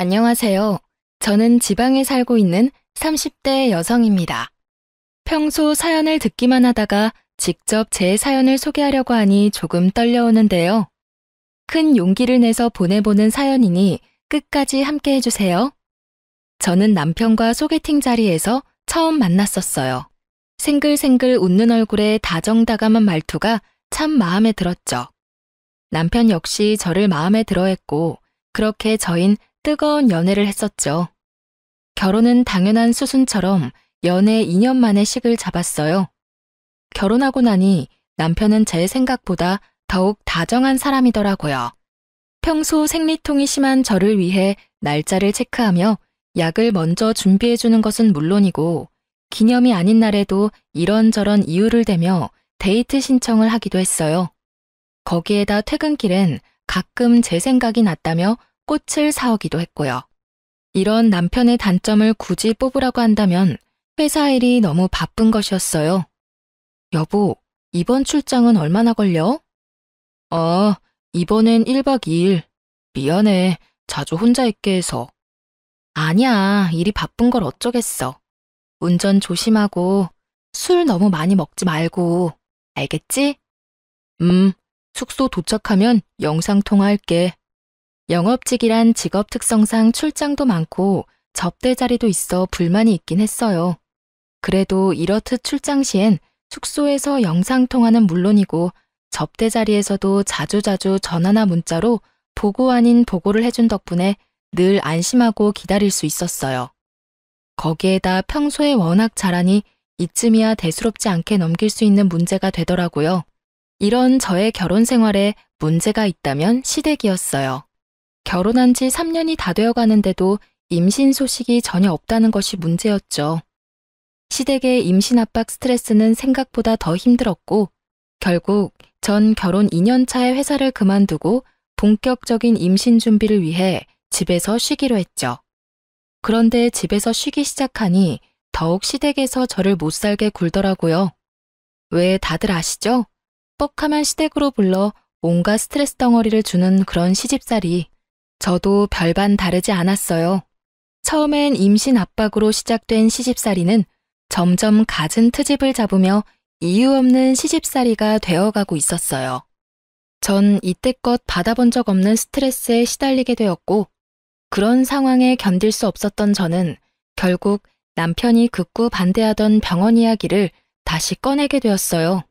안녕하세요. 저는 지방에 살고 있는 30대 여성입니다. 평소 사연을 듣기만 하다가 직접 제 사연을 소개하려고 하니 조금 떨려오는데요. 큰 용기를 내서 보내보는 사연이니 끝까지 함께 해주세요. 저는 남편과 소개팅 자리에서 처음 만났었어요. 생글생글 웃는 얼굴에 다정다감한 말투가 참 마음에 들었죠. 남편 역시 저를 마음에 들어했고 그렇게 저흰 뜨거운 연애를 했었죠. 결혼은 당연한 수순처럼 연애 2년 만에 식을 잡았어요. 결혼하고 나니 남편은 제 생각보다 더욱 다정한 사람이더라고요. 평소 생리통이 심한 저를 위해 날짜를 체크하며 약을 먼저 준비해주는 것은 물론이고 기념이 아닌 날에도 이런저런 이유를 대며 데이트 신청을 하기도 했어요. 거기에다 퇴근길엔 가끔 제 생각이 났다며 꽃을 사오기도 했고요. 이런 남편의 단점을 굳이 뽑으라고 한다면 회사 일이 너무 바쁜 것이었어요. 여보, 이번 출장은 얼마나 걸려? 이번엔 1박 2일. 미안해, 자주 혼자 있게 해서. 아니야, 일이 바쁜 걸 어쩌겠어. 운전 조심하고 술 너무 많이 먹지 말고. 알겠지? 숙소 도착하면 영상통화할게. 영업직이란 직업 특성상 출장도 많고 접대 자리도 있어 불만이 있긴 했어요. 그래도 이렇듯 출장 시엔 숙소에서 영상통화는 물론이고 접대 자리에서도 자주자주 전화나 문자로 보고 아닌 보고를 해준 덕분에 늘 안심하고 기다릴 수 있었어요. 거기에다 평소에 워낙 잘하니 이쯤이야 대수롭지 않게 넘길 수 있는 문제가 되더라고요. 이런 저의 결혼 생활에 문제가 있다면 시댁이었어요. 결혼한 지 3년이 다 되어 가는데도 임신 소식이 전혀 없다는 것이 문제였죠. 시댁의 임신 압박 스트레스는 생각보다 더 힘들었고 결국 전 결혼 2년 차에 회사를 그만두고 본격적인 임신 준비를 위해 집에서 쉬기로 했죠. 그런데 집에서 쉬기 시작하니 더욱 시댁에서 저를 못 살게 굴더라고요. 왜 다들 아시죠? 뻑하면 시댁으로 불러 온갖 스트레스 덩어리를 주는 그런 시집살이. 저도 별반 다르지 않았어요. 처음엔 임신 압박으로 시작된 시집살이는 점점 갖은 트집을 잡으며 이유 없는 시집살이가 되어가고 있었어요. 전 이때껏 받아본 적 없는 스트레스에 시달리게 되었고 그런 상황에 견딜 수 없었던 저는 결국 남편이 극구 반대하던 병원 이야기를 다시 꺼내게 되었어요.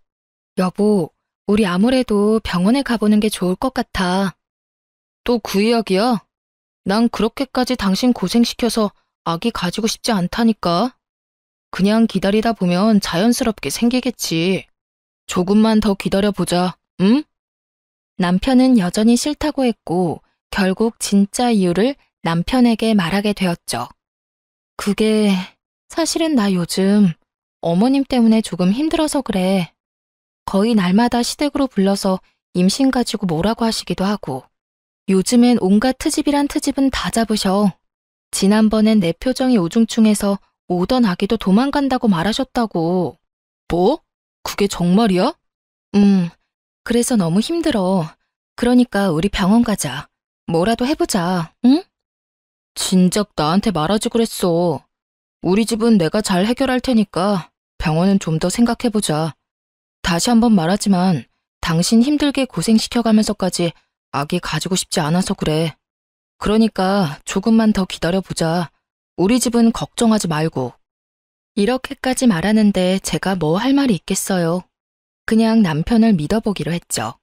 여보, 우리 아무래도 병원에 가보는 게 좋을 것 같아. 또 그 이야기야? 난 그렇게까지 당신 고생시켜서 아기 가지고 싶지 않다니까. 그냥 기다리다 보면 자연스럽게 생기겠지. 조금만 더 기다려보자, 응? 남편은 여전히 싫다고 했고 결국 진짜 이유를 남편에게 말하게 되었죠. 그게 사실은 나 요즘 어머님 때문에 조금 힘들어서 그래. 거의 날마다 시댁으로 불러서 임신 가지고 뭐라고 하시기도 하고 요즘엔 온갖 트집이란 트집은 다 잡으셔. 지난번엔 내 표정이 우중충해서 오던 아기도 도망간다고 말하셨다고. 뭐? 그게 정말이야? 그래서 너무 힘들어. 그러니까 우리 병원 가자. 뭐라도 해보자, 응? 진작 나한테 말하지 그랬어. 우리 집은 내가 잘 해결할 테니까 병원은 좀 더 생각해보자. 다시 한번 말하지만 당신 힘들게 고생시켜가면서까지 아기 가지고 싶지 않아서 그래. 그러니까 조금만 더 기다려보자. 우리 집은 걱정하지 말고. 이렇게까지 말하는데 제가 뭐 할 말이 있겠어요. 그냥 남편을 믿어보기로 했죠.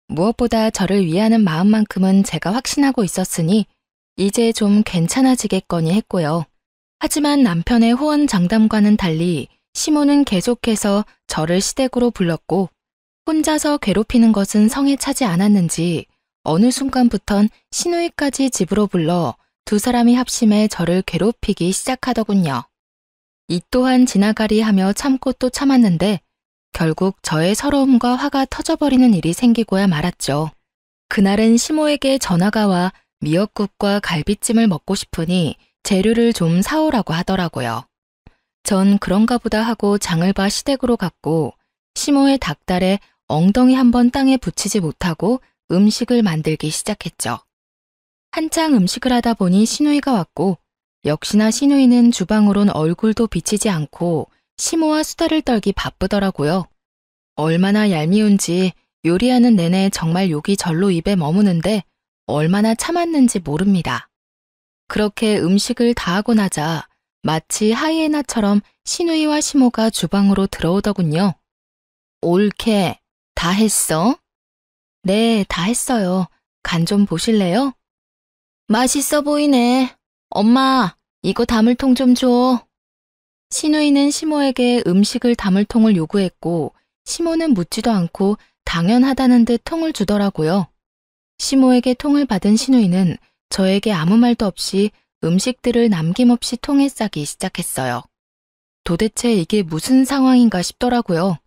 무엇보다 저를 위하는 마음만큼은 제가 확신하고 있었으니 이제 좀 괜찮아지겠거니 했고요. 하지만 남편의 호언장담과는 달리 시모는 계속해서 저를 시댁으로 불렀고 혼자서 괴롭히는 것은 성에 차지 않았는지 어느 순간부턴 시누이까지 집으로 불러 두 사람이 합심해 저를 괴롭히기 시작하더군요. 이 또한 지나가리 하며 참고 또 참았는데 결국 저의 서러움과 화가 터져버리는 일이 생기고야 말았죠. 그날은 시모에게 전화가 와 미역국과 갈비찜을 먹고 싶으니 재료를 좀 사오라고 하더라고요. 전 그런가 보다 하고 장을 봐 시댁으로 갔고 시모의 닭달에 엉덩이 한번 땅에 붙이지 못하고 음식을 만들기 시작했죠. 한창 음식을 하다 보니 시누이가 왔고, 역시나 시누이는 주방으론 얼굴도 비치지 않고 시모와 수다를 떨기 바쁘더라고요. 얼마나 얄미운지 요리하는 내내 정말 욕이 절로 입에 머무는데 얼마나 참았는지 모릅니다. 그렇게 음식을 다 하고 나자 마치 하이에나처럼 시누이와 시모가 주방으로 들어오더군요. 옳게, 다 했어? 네, 다 했어요. 간 좀 보실래요? 맛있어 보이네. 엄마, 이거 담을 통 좀 줘. 시누이는 시모에게 음식을 담을 통을 요구했고, 시모는 묻지도 않고 당연하다는 듯 통을 주더라고요. 시모에게 통을 받은 시누이는 저에게 아무 말도 없이 음식들을 남김없이 통에 싸기 시작했어요. 도대체 이게 무슨 상황인가 싶더라고요.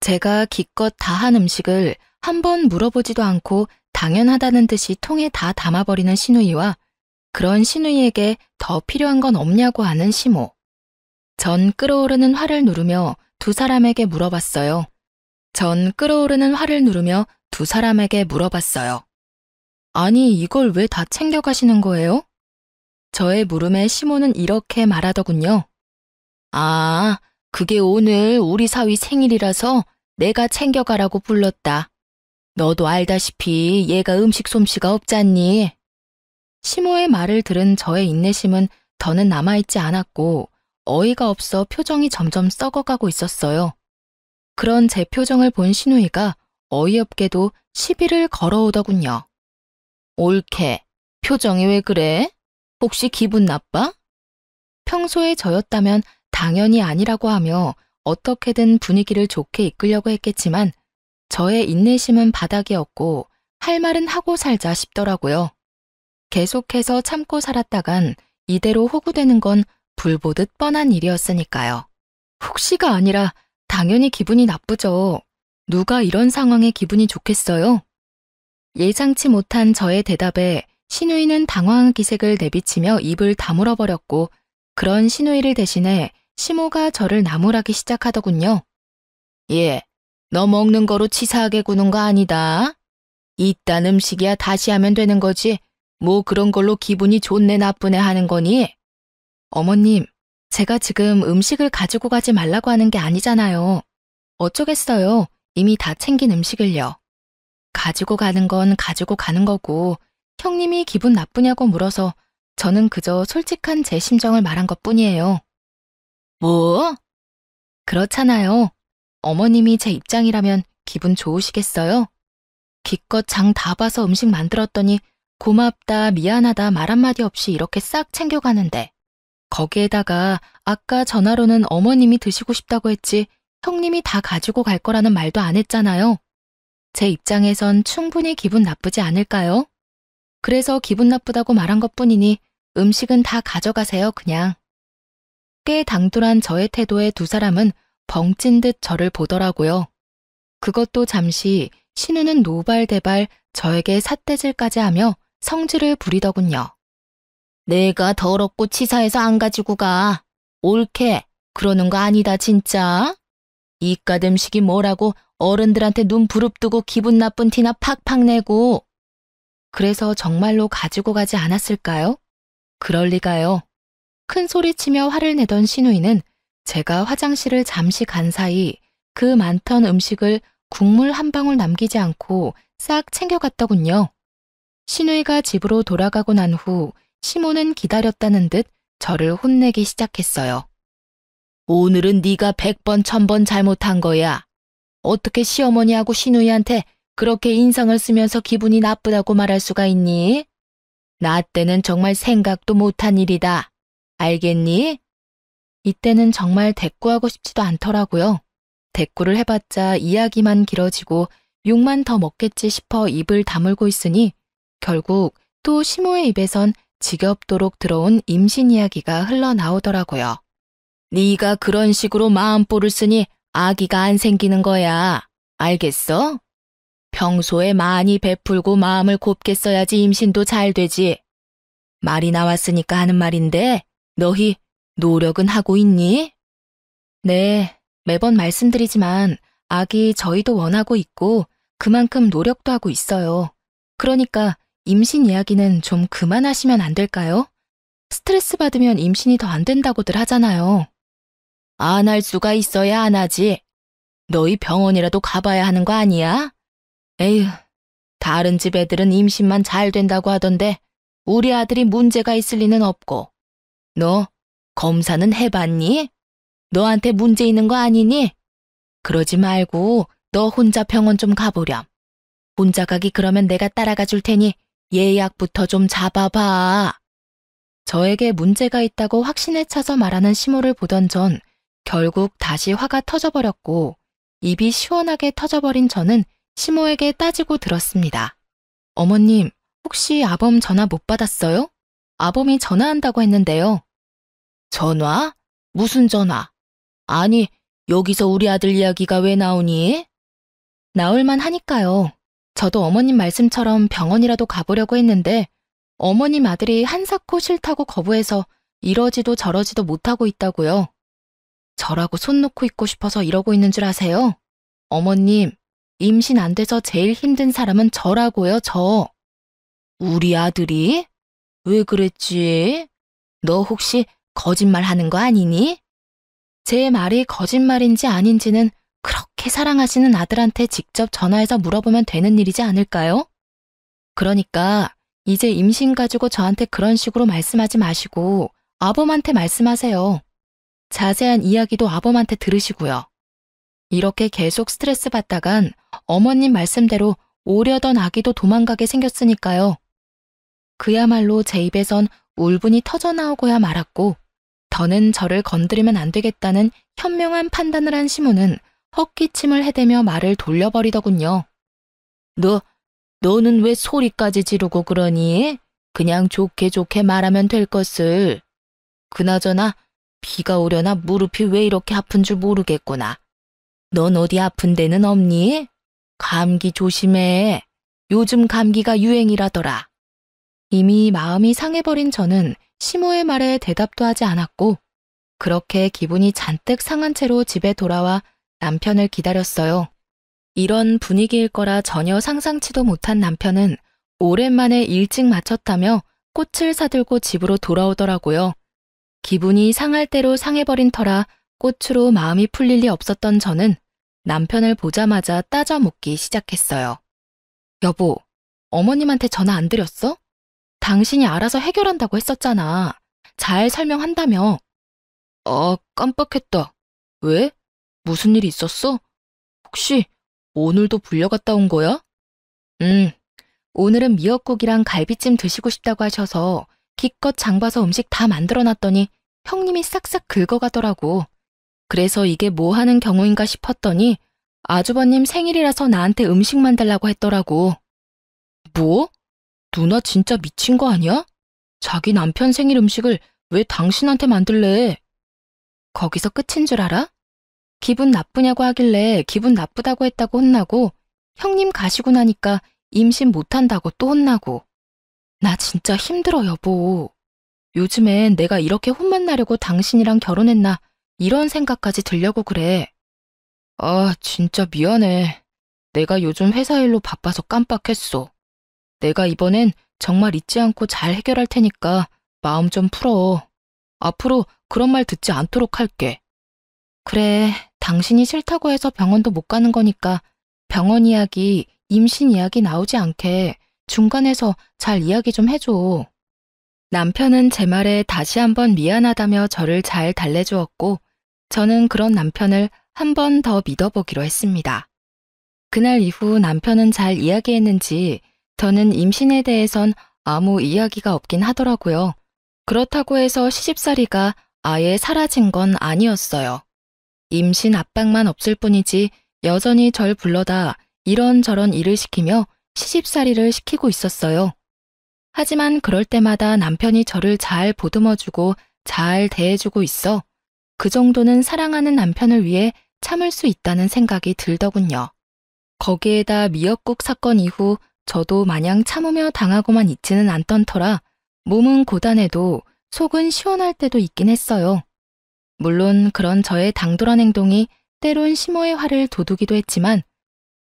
제가 기껏 다 한 음식을 한 번 물어보지도 않고 당연하다는 듯이 통에 다 담아버리는 시누이와 그런 시누이에게 더 필요한 건 없냐고 하는 시모. 전 끓어오르는 화를 누르며 두 사람에게 물어봤어요. 아니, 이걸 왜 다 챙겨가시는 거예요? 저의 물음에 시모는 이렇게 말하더군요. 아, 그게 오늘 우리 사위 생일이라서 내가 챙겨가라고 불렀다. 너도 알다시피 얘가 음식 솜씨가 없잖니. 시모의 말을 들은 저의 인내심은 더는 남아있지 않았고 어이가 없어 표정이 점점 썩어가고 있었어요. 그런 제 표정을 본 시누이가 어이없게도 시비를 걸어오더군요. 옳게, 표정이 왜 그래? 혹시 기분 나빠? 평소에 저였다면 당연히 아니라고 하며 어떻게든 분위기를 좋게 이끌려고 했겠지만 저의 인내심은 바닥이었고 할 말은 하고 살자 싶더라고요. 계속해서 참고 살았다간 이대로 호구되는 건 불보듯 뻔한 일이었으니까요. 혹시가 아니라 당연히 기분이 나쁘죠. 누가 이런 상황에 기분이 좋겠어요? 예상치 못한 저의 대답에 시누이는 당황한 기색을 내비치며 입을 다물어 버렸고 그런 시누이를 대신해 시모가 저를 나무라기 시작하더군요. 예, 너 먹는 거로 치사하게 구는 거 아니다. 이딴 음식이야 다시 하면 되는 거지. 뭐 그런 걸로 기분이 좋네 나쁘네 하는 거니? 어머님, 제가 지금 음식을 가지고 가지 말라고 하는 게 아니잖아요. 어쩌겠어요. 이미 다 챙긴 음식을요. 가지고 가는 건 가지고 가는 거고 형님이 기분 나쁘냐고 물어서 저는 그저 솔직한 제 심정을 말한 것뿐이에요. 뭐? 그렇잖아요. 어머님이 제 입장이라면 기분 좋으시겠어요? 기껏 장 다 봐서 음식 만들었더니 고맙다, 미안하다 말 한마디 없이 이렇게 싹 챙겨가는데 거기에다가 아까 전화로는 어머님이 드시고 싶다고 했지 형님이 다 가지고 갈 거라는 말도 안 했잖아요. 제 입장에선 충분히 기분 나쁘지 않을까요? 그래서 기분 나쁘다고 말한 것뿐이니 음식은 다 가져가세요, 그냥. 꽤 당돌한 저의 태도에 두 사람은 벙찐 듯 저를 보더라고요. 그것도 잠시 신우는 노발대발 저에게 삿대질까지 하며 성질을 부리더군요. 내가 더럽고 치사해서 안 가지고 가. 옳게, 그러는 거 아니다, 진짜. 이깟 음식이 뭐라고 어른들한테 눈 부릅뜨고 기분 나쁜 티나 팍팍 내고. 그래서 정말로 가지고 가지 않았을까요? 그럴 리가요. 큰 소리치며 화를 내던 시누이는 제가 화장실을 잠시 간 사이 그 많던 음식을 국물 한 방울 남기지 않고 싹 챙겨갔더군요. 시누이가 집으로 돌아가고 난 후 시모는 기다렸다는 듯 저를 혼내기 시작했어요. 오늘은 네가 100번 1000번 잘못한 거야. 어떻게 시어머니하고 시누이한테 그렇게 인상을 쓰면서 기분이 나쁘다고 말할 수가 있니? 나 때는 정말 생각도 못한 일이다. 알겠니? 이때는 정말 대꾸하고 싶지도 않더라고요. 대꾸를 해봤자 이야기만 길어지고 욕만 더 먹겠지 싶어 입을 다물고 있으니 결국 또 시모의 입에선 지겹도록 들어온 임신 이야기가 흘러나오더라고요. 네가 그런 식으로 마음보를 쓰니 아기가 안 생기는 거야. 알겠어? 평소에 많이 베풀고 마음을 곱게 써야지 임신도 잘 되지. 말이 나왔으니까 하는 말인데 너희 노력은 하고 있니? 네, 매번 말씀드리지만 아기 저희도 원하고 있고 그만큼 노력도 하고 있어요. 그러니까 임신 이야기는 좀 그만하시면 안 될까요? 스트레스 받으면 임신이 더 안 된다고들 하잖아요. 안 할 수가 있어야 안 하지. 너희 병원이라도 가봐야 하는 거 아니야? 에휴, 다른 집 애들은 임신만 잘 된다고 하던데 우리 아들이 문제가 있을 리는 없고. 너 검사는 해봤니? 너한테 문제 있는 거 아니니? 그러지 말고 너 혼자 병원 좀 가보렴. 혼자 가기 그러면 내가 따라가 줄 테니 예약부터 좀 잡아봐. 저에게 문제가 있다고 확신에 차서 말하는 시모를 보던 전 결국 다시 화가 터져버렸고 입이 시원하게 터져버린 저는 시모에게 따지고 들었습니다. 어머님, 혹시 아범 전화 못 받았어요? 아범이 전화한다고 했는데요. 전화? 무슨 전화? 아니, 여기서 우리 아들 이야기가 왜 나오니? 나올만 하니까요. 저도 어머님 말씀처럼 병원이라도 가보려고 했는데 어머님 아들이 한사코 싫다고 거부해서 이러지도 저러지도 못하고 있다고요. 저라고 손 놓고 있고 싶어서 이러고 있는 줄 아세요? 어머님, 임신 안 돼서 제일 힘든 사람은 저라고요, 저. 우리 아들이? 왜 그랬지? 너 혹시 거짓말 하는 거 아니니? 제 말이 거짓말인지 아닌지는 그렇게 사랑하시는 아들한테 직접 전화해서 물어보면 되는 일이지 않을까요? 그러니까 이제 임신 가지고 저한테 그런 식으로 말씀하지 마시고 아범한테 말씀하세요. 자세한 이야기도 아범한테 들으시고요. 이렇게 계속 스트레스 받다간 어머님 말씀대로 오려던 아기도 도망가게 생겼으니까요. 그야말로 제 입에선 울분이 터져나오고야 말았고 더는 저를 건드리면 안 되겠다는 현명한 판단을 한 시모는 헛기침을 해대며 말을 돌려버리더군요. 너는 왜 소리까지 지르고 그러니? 그냥 좋게 좋게 말하면 될 것을. 그나저나 비가 오려나 무릎이 왜 이렇게 아픈 줄 모르겠구나. 넌 어디 아픈 데는 없니? 감기 조심해. 요즘 감기가 유행이라더라. 이미 마음이 상해버린 저는 시모의 말에 대답도 하지 않았고 그렇게 기분이 잔뜩 상한 채로 집에 돌아와 남편을 기다렸어요. 이런 분위기일 거라 전혀 상상치도 못한 남편은 오랜만에 일찍 마쳤다며 꽃을 사들고 집으로 돌아오더라고요. 기분이 상할 대로 상해버린 터라 꽃으로 마음이 풀릴 리 없었던 저는 남편을 보자마자 따져 묻기 시작했어요. 여보, 어머님한테 전화 안 드렸어? 당신이 알아서 해결한다고 했었잖아. 잘 설명한다며. 깜빡했다. 왜? 무슨 일이 있었어? 혹시 오늘도 불려갔다 온 거야? 오늘은 미역국이랑 갈비찜 드시고 싶다고 하셔서 기껏 장봐서 음식 다 만들어놨더니 형님이 싹싹 긁어가더라고. 그래서 이게 뭐 하는 경우인가 싶었더니 아주버님 생일이라서 나한테 음식 만들라고 했더라고. 뭐? 누나 진짜 미친 거 아니야? 자기 남편 생일 음식을 왜 당신한테 만들래? 거기서 끝인 줄 알아? 기분 나쁘냐고 하길래 기분 나쁘다고 했다고 혼나고 형님 가시고 나니까 임신 못한다고 또 혼나고. 나 진짜 힘들어, 여보. 요즘엔 내가 이렇게 혼만 나려고 당신이랑 결혼했나 이런 생각까지 들려고 그래. 진짜 미안해. 내가 요즘 회사 일로 바빠서 깜빡했어. 내가 이번엔 정말 잊지 않고 잘 해결할 테니까 마음 좀 풀어. 앞으로 그런 말 듣지 않도록 할게. 그래, 당신이 싫다고 해서 병원도 못 가는 거니까 병원 이야기, 임신 이야기 나오지 않게 중간에서 잘 이야기 좀 해줘. 남편은 제 말에 다시 한번 미안하다며 저를 잘 달래주었고 저는 그런 남편을 한 번 더 믿어보기로 했습니다. 그날 이후 남편은 잘 이야기했는지 저는 임신에 대해선 아무 이야기가 없긴 하더라고요. 그렇다고 해서 시집살이가 아예 사라진 건 아니었어요. 임신 압박만 없을 뿐이지 여전히 절 불러다 이런저런 일을 시키며 시집살이를 시키고 있었어요. 하지만 그럴 때마다 남편이 저를 잘 보듬어주고 잘 대해주고 있어 그 정도는 사랑하는 남편을 위해 참을 수 있다는 생각이 들더군요. 거기에다 미역국 사건 이후 저도 마냥 참으며 당하고만 있지는 않던 터라 몸은 고단해도 속은 시원할 때도 있긴 했어요. 물론 그런 저의 당돌한 행동이 때론 시모의 화를 돋우기도 했지만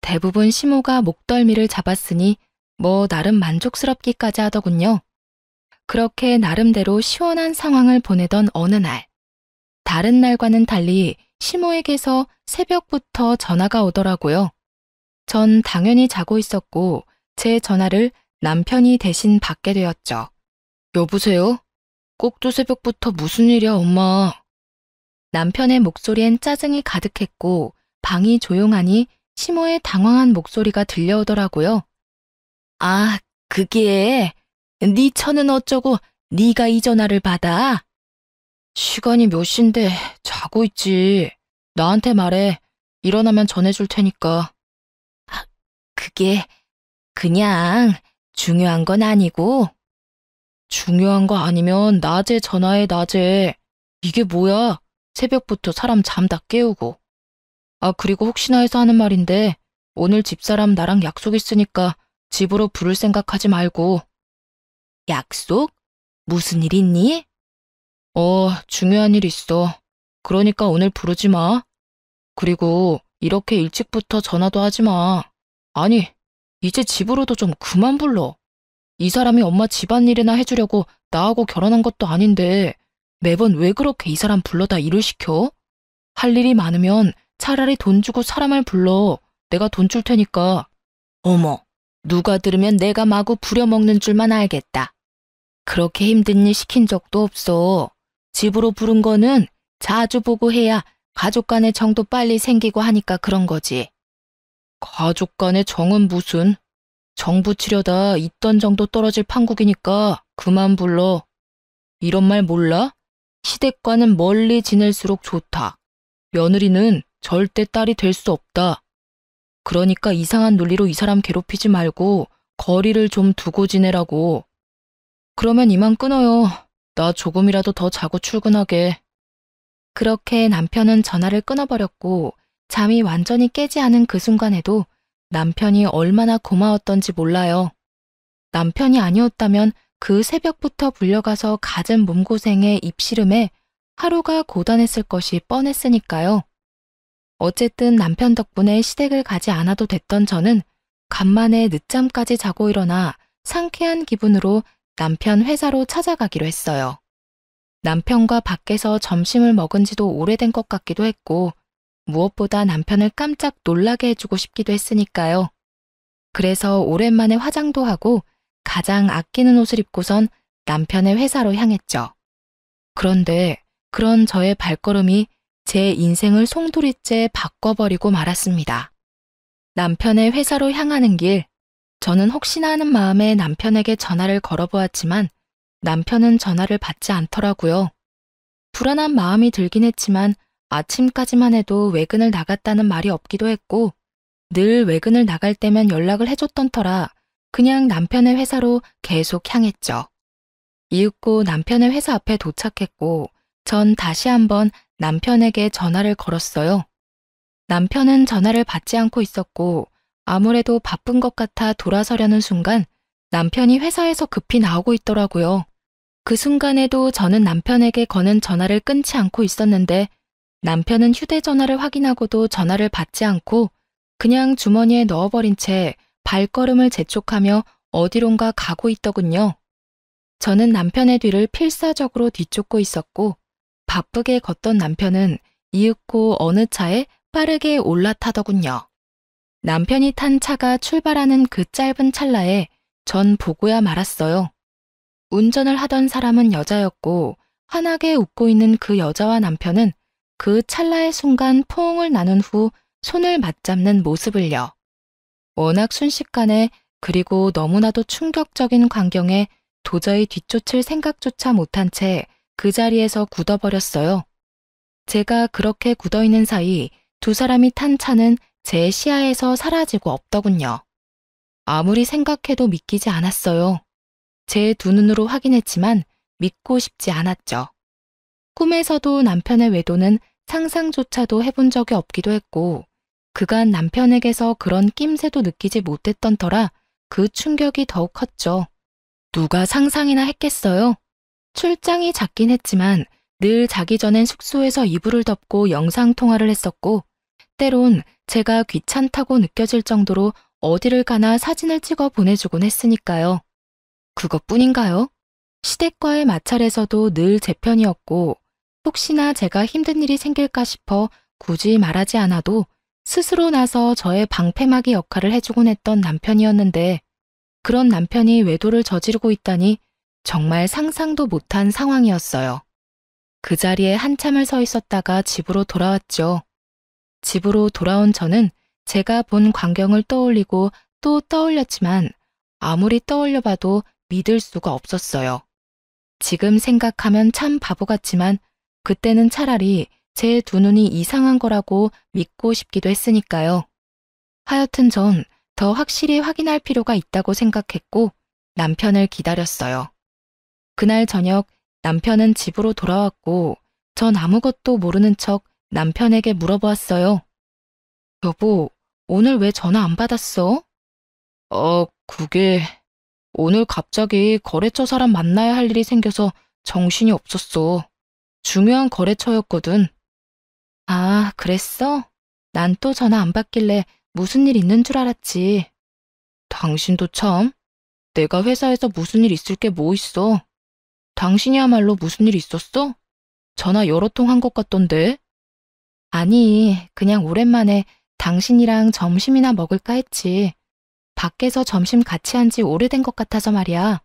대부분 시모가 목덜미를 잡았으니 뭐 나름 만족스럽기까지 하더군요. 그렇게 나름대로 시원한 상황을 보내던 어느 날, 다른 날과는 달리 시모에게서 새벽부터 전화가 오더라고요. 전 당연히 자고 있었고 제 전화를 남편이 대신 받게 되었죠. 여보세요? 꼭두 새벽부터 무슨 일이야, 엄마? 남편의 목소리엔 짜증이 가득했고 방이 조용하니 시모의 당황한 목소리가 들려오더라고요. 아, 그게 네 처는 어쩌고 네가 이 전화를 받아? 시간이 몇 시인데 자고 있지. 나한테 말해. 일어나면 전해줄 테니까. 아, 그게 그냥 중요한 건 아니고. 중요한 거 아니면 낮에 전화해, 낮에. 이게 뭐야? 새벽부터 사람 잠 다 깨우고. 아, 그리고 혹시나 해서 하는 말인데 오늘 집사람 나랑 약속 있으니까 집으로 부를 생각하지 말고. 약속? 무슨 일 있니? 중요한 일 있어. 그러니까 오늘 부르지 마. 그리고 이렇게 일찍부터 전화도 하지 마. 아니, 이제 집으로도 좀 그만 불러. 이 사람이 엄마 집안일이나 해주려고 나하고 결혼한 것도 아닌데 매번 왜 그렇게 이 사람 불러다 일을 시켜? 할 일이 많으면 차라리 돈 주고 사람을 불러. 내가 돈 줄 테니까. 어머, 누가 들으면 내가 마구 부려먹는 줄만 알겠다. 그렇게 힘든 일 시킨 적도 없어. 집으로 부른 거는 자주 보고 해야 가족 간의 정도 빨리 생기고 하니까 그런 거지. 가족 간의 정은 무슨? 정 붙이려다 있던 정도 떨어질 판국이니까 그만 불러. 이런 말 몰라? 시댁과는 멀리 지낼수록 좋다. 며느리는 절대 딸이 될 수 없다. 그러니까 이상한 논리로 이 사람 괴롭히지 말고 거리를 좀 두고 지내라고. 그러면 이만 끊어요. 나 조금이라도 더 자고 출근하게. 그렇게 남편은 전화를 끊어버렸고 잠이 완전히 깨지 않은 그 순간에도 남편이 얼마나 고마웠던지 몰라요. 남편이 아니었다면 그 새벽부터 불려가서 갖은 몸고생에 입씨름에 하루가 고단했을 것이 뻔했으니까요. 어쨌든 남편 덕분에 시댁을 가지 않아도 됐던 저는 간만에 늦잠까지 자고 일어나 상쾌한 기분으로 남편 회사로 찾아가기로 했어요. 남편과 밖에서 점심을 먹은 지도 오래된 것 같기도 했고 무엇보다 남편을 깜짝 놀라게 해주고 싶기도 했으니까요. 그래서 오랜만에 화장도 하고 가장 아끼는 옷을 입고선 남편의 회사로 향했죠. 그런데 그런 저의 발걸음이 제 인생을 송두리째 바꿔버리고 말았습니다. 남편의 회사로 향하는 길, 저는 혹시나 하는 마음에 남편에게 전화를 걸어보았지만 남편은 전화를 받지 않더라고요. 불안한 마음이 들긴 했지만 아침까지만 해도 외근을 나갔다는 말이 없기도 했고 늘 외근을 나갈 때면 연락을 해줬던 터라 그냥 남편의 회사로 계속 향했죠. 이윽고 남편의 회사 앞에 도착했고 전 다시 한번 남편에게 전화를 걸었어요. 남편은 전화를 받지 않고 있었고 아무래도 바쁜 것 같아 돌아서려는 순간 남편이 회사에서 급히 나오고 있더라고요. 그 순간에도 저는 남편에게 거는 전화를 끊지 않고 있었는데 남편은 휴대전화를 확인하고도 전화를 받지 않고 그냥 주머니에 넣어버린 채 발걸음을 재촉하며 어디론가 가고 있더군요. 저는 남편의 뒤를 필사적으로 뒤쫓고 있었고 바쁘게 걷던 남편은 이윽고 어느 차에 빠르게 올라타더군요. 남편이 탄 차가 출발하는 그 짧은 찰나에 전 보고야 말았어요. 운전을 하던 사람은 여자였고 환하게 웃고 있는 그 여자와 남편은 그 찰나의 순간 포옹을 나눈 후 손을 맞잡는 모습을요. 워낙 순식간에 그리고 너무나도 충격적인 광경에 도저히 뒤쫓을 생각조차 못한 채 그 자리에서 굳어버렸어요. 제가 그렇게 굳어있는 사이 두 사람이 탄 차는 제 시야에서 사라지고 없더군요. 아무리 생각해도 믿기지 않았어요. 제 두 눈으로 확인했지만 믿고 싶지 않았죠. 꿈에서도 남편의 외도는 상상조차도 해본 적이 없기도 했고 그간 남편에게서 그런 낌새도 느끼지 못했던 터라 그 충격이 더욱 컸죠. 누가 상상이나 했겠어요? 출장이 잦긴 했지만 늘 자기 전엔 숙소에서 이불을 덮고 영상통화를 했었고 때론 제가 귀찮다고 느껴질 정도로 어디를 가나 사진을 찍어 보내주곤 했으니까요. 그것뿐인가요? 시댁과의 마찰에서도 늘 제 편이었고, 혹시나 제가 힘든 일이 생길까 싶어 굳이 말하지 않아도 스스로 나서 저의 방패막이 역할을 해주곤 했던 남편이었는데, 그런 남편이 외도를 저지르고 있다니 정말 상상도 못한 상황이었어요. 그 자리에 한참을 서 있었다가 집으로 돌아왔죠. 집으로 돌아온 저는 제가 본 광경을 떠올리고 또 떠올렸지만 아무리 떠올려봐도 믿을 수가 없었어요. 지금 생각하면 참 바보 같지만 그때는 차라리 제 두 눈이 이상한 거라고 믿고 싶기도 했으니까요. 하여튼 전 더 확실히 확인할 필요가 있다고 생각했고 남편을 기다렸어요. 그날 저녁 남편은 집으로 돌아왔고 전 아무것도 모르는 척 남편에게 물어보았어요. 여보, 오늘 왜 전화 안 받았어? 그게 오늘 갑자기 거래처 사람 만나야 할 일이 생겨서 정신이 없었어. 중요한 거래처였거든. 아, 그랬어? 난 또 전화 안 받길래 무슨 일 있는 줄 알았지. 당신도 참. 내가 회사에서 무슨 일 있을 게 뭐 있어. 당신이야말로 무슨 일 있었어? 전화 여러 통 한 것 같던데. 아니, 그냥 오랜만에 당신이랑 점심이나 먹을까 했지. 밖에서 점심 같이 한지 오래된 것 같아서 말이야.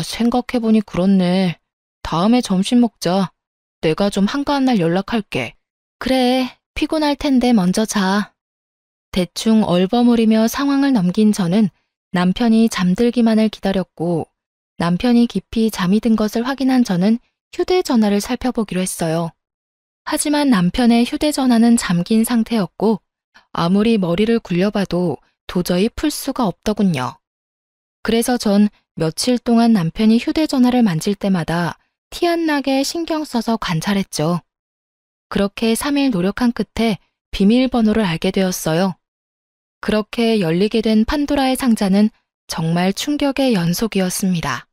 생각해보니 그렇네. 다음에 점심 먹자. 내가 좀 한가한 날 연락할게. 그래, 피곤할 텐데 먼저 자. 대충 얼버무리며 상황을 넘긴 저는 남편이 잠들기만을 기다렸고 남편이 깊이 잠이 든 것을 확인한 저는 휴대전화를 살펴보기로 했어요. 하지만 남편의 휴대전화는 잠긴 상태였고 아무리 머리를 굴려봐도 도저히 풀 수가 없더군요. 그래서 전 며칠 동안 남편이 휴대전화를 만질 때마다 티 안 나게 신경 써서 관찰했죠. 그렇게 3일 노력한 끝에 비밀번호를 알게 되었어요. 그렇게 열리게 된 판도라의 상자는 정말 충격의 연속이었습니다.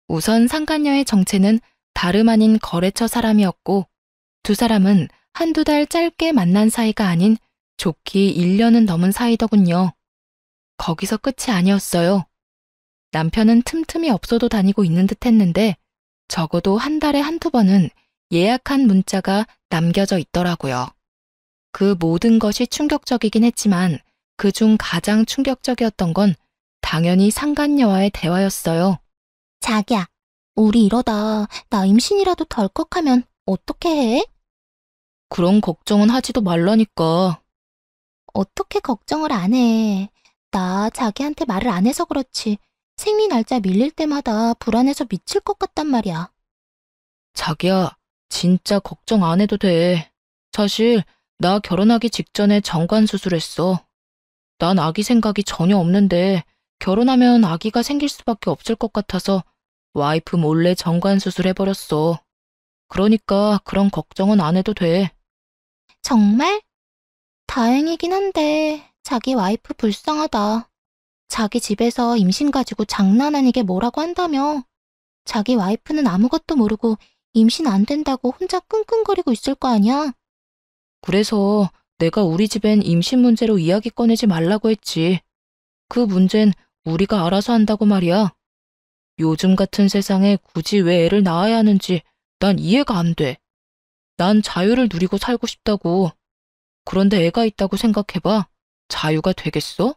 우선 상간녀의 정체는 다름 아닌 거래처 사람이었고 두 사람은 한두 달 짧게 만난 사이가 아닌 좋기 1년은 넘은 사이더군요. 거기서 끝이 아니었어요. 남편은 틈틈이 업소도 다니고 있는 듯 했는데 적어도 한 달에 한두 번은 예약한 문자가 남겨져 있더라고요. 그 모든 것이 충격적이긴 했지만 그중 가장 충격적이었던 건 당연히 상간녀와의 대화였어요. 자기야, 우리 이러다 나 임신이라도 덜컥하면 어떻게 해? 그런 걱정은 하지도 말라니까. 어떻게 걱정을 안 해? 나 자기한테 말을 안 해서 그렇지. 생리 날짜 밀릴 때마다 불안해서 미칠 것 같단 말이야. 자기야, 진짜 걱정 안 해도 돼. 사실 나 결혼하기 직전에 정관 수술했어. 난 아기 생각이 전혀 없는데 결혼하면 아기가 생길 수밖에 없을 것 같아서 와이프 몰래 정관 수술해버렸어. 그러니까 그런 걱정은 안 해도 돼. 정말? 다행이긴 한데 자기 와이프 불쌍하다. 자기 집에서 임신 가지고 장난 아니게 뭐라고 한다며. 자기 와이프는 아무것도 모르고 임신 안 된다고 혼자 끙끙거리고 있을 거 아니야? 그래서 내가 우리 집엔 임신 문제로 이야기 꺼내지 말라고 했지. 그 문제는 우리가 알아서 한다고 말이야. 요즘 같은 세상에 굳이 왜 애를 낳아야 하는지 난 이해가 안 돼. 난 자유를 누리고 살고 싶다고. 그런데 애가 있다고 생각해봐. 자유가 되겠어?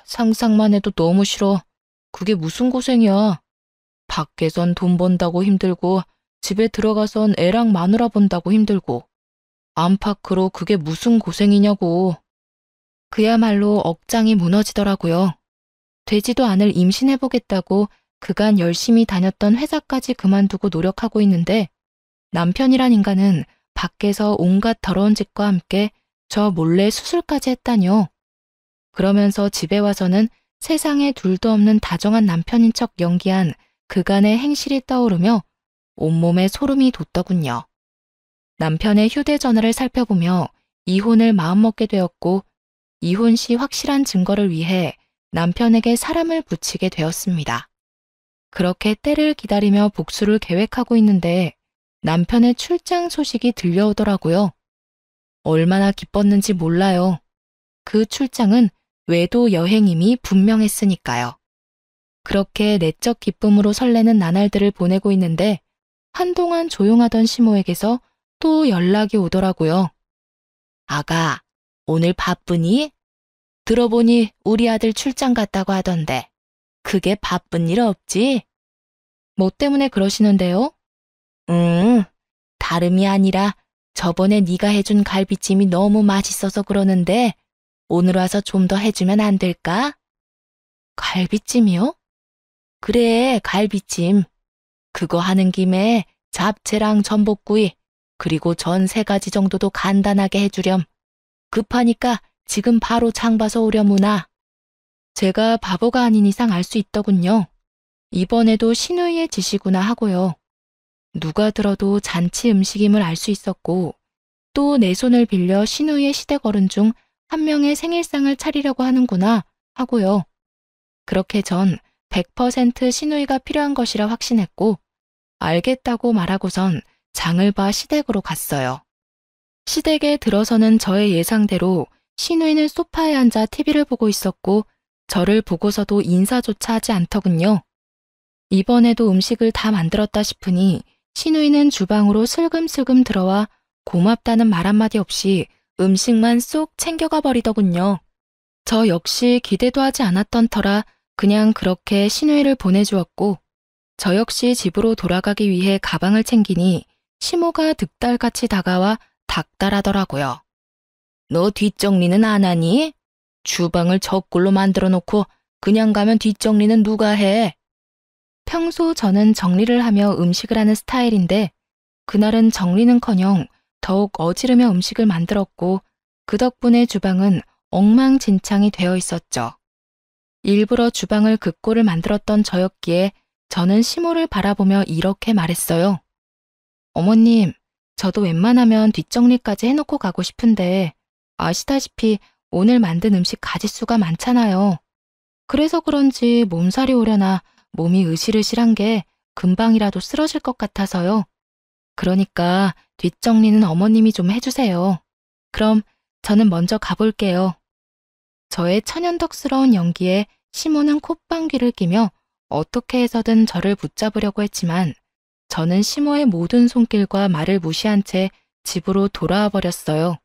상상만 해도 너무 싫어. 그게 무슨 고생이야. 밖에선 돈 번다고 힘들고 집에 들어가선 애랑 마누라 본다고 힘들고 안팎으로 그게 무슨 고생이냐고. 그야말로 억장이 무너지더라고요. 되지도 않을 임신해보겠다고 그간 열심히 다녔던 회사까지 그만두고 노력하고 있는데 남편이란 인간은 밖에서 온갖 더러운 짓과 함께 저 몰래 수술까지 했다뇨. 그러면서 집에 와서는 세상에 둘도 없는 다정한 남편인 척 연기한 그간의 행실이 떠오르며 온몸에 소름이 돋더군요. 남편의 휴대전화를 살펴보며 이혼을 마음먹게 되었고 이혼 시 확실한 증거를 위해 남편에게 사람을 붙이게 되었습니다. 그렇게 때를 기다리며 복수를 계획하고 있는데 남편의 출장 소식이 들려오더라고요. 얼마나 기뻤는지 몰라요. 그 출장은 외도 여행임이 분명했으니까요. 그렇게 내적 기쁨으로 설레는 나날들을 보내고 있는데 한동안 조용하던 시모에게서 또 연락이 오더라고요. 아가, 오늘 바쁘니? 들어보니 우리 아들 출장 갔다고 하던데 그게 바쁜 일 없지? 뭐 때문에 그러시는데요? 다름이 아니라 저번에 네가 해준 갈비찜이 너무 맛있어서 그러는데 오늘 와서 좀 더 해주면 안 될까? 갈비찜이요? 그래, 갈비찜. 그거 하는 김에 잡채랑 전복구이, 그리고 전 3가지 정도도 간단하게 해주렴. 급하니까 지금 바로 장 봐서 오려무나. 제가 바보가 아닌 이상 알 수 있더군요. 이번에도 신우이의 짓이구나 하고요. 누가 들어도 잔치 음식임을 알 수 있었고 또 내 손을 빌려 신우이의 시댁어른 중 한 명의 생일상을 차리려고 하는구나 하고요. 그렇게 전 100% 신우이가 필요한 것이라 확신했고 알겠다고 말하고선 장을 봐 시댁으로 갔어요. 시댁에 들어서는 저의 예상대로 신우이는 소파에 앉아 TV를 보고 있었고 저를 보고서도 인사조차 하지 않더군요. 이번에도 음식을 다 만들었다 싶으니 신우이는 주방으로 슬금슬금 들어와 고맙다는 말 한마디 없이 음식만 쏙 챙겨가 버리더군요. 저 역시 기대도 하지 않았던 터라 그냥 그렇게 신우이를 보내주었고 저 역시 집으로 돌아가기 위해 가방을 챙기니 시모가 득달같이 다가와 닥달하더라고요. 너 뒷정리는 안 하니? 주방을 저꼴로 만들어 놓고 그냥 가면 뒷정리는 누가 해? 평소 저는 정리를 하며 음식을 하는 스타일인데 그날은 정리는커녕 더욱 어지르며 음식을 만들었고 그 덕분에 주방은 엉망진창이 되어 있었죠. 일부러 주방을 그 꼴을 만들었던 저였기에 저는 시모를 바라보며 이렇게 말했어요. 어머님, 저도 웬만하면 뒷정리까지 해놓고 가고 싶은데 아시다시피 오늘 만든 음식 가짓수가 많잖아요. 그래서 그런지 몸살이 오려나 몸이 으실으실한 게 금방이라도 쓰러질 것 같아서요. 그러니까 뒷정리는 어머님이 좀 해주세요. 그럼 저는 먼저 가볼게요. 저의 천연덕스러운 연기에 시모는 콧방귀를 끼며 어떻게 해서든 저를 붙잡으려고 했지만 저는 시모의 모든 손길과 말을 무시한 채 집으로 돌아와 버렸어요.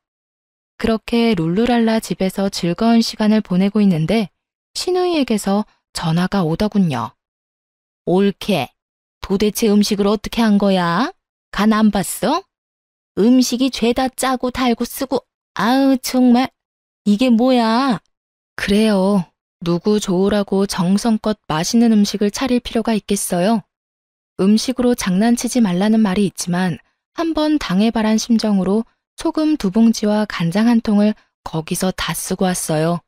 그렇게 룰루랄라 집에서 즐거운 시간을 보내고 있는데 신우이에게서 전화가 오더군요. 옳게. 도대체 음식을 어떻게 한 거야? 간 안 봤어? 음식이 죄다 짜고 달고 쓰고 아우 정말 이게 뭐야? 그래요. 누구 좋으라고 정성껏 맛있는 음식을 차릴 필요가 있겠어요? 음식으로 장난치지 말라는 말이 있지만 한번 당해바란 심정으로 소금 2봉지와 간장 1통을 거기서 다 쓰고 왔어요.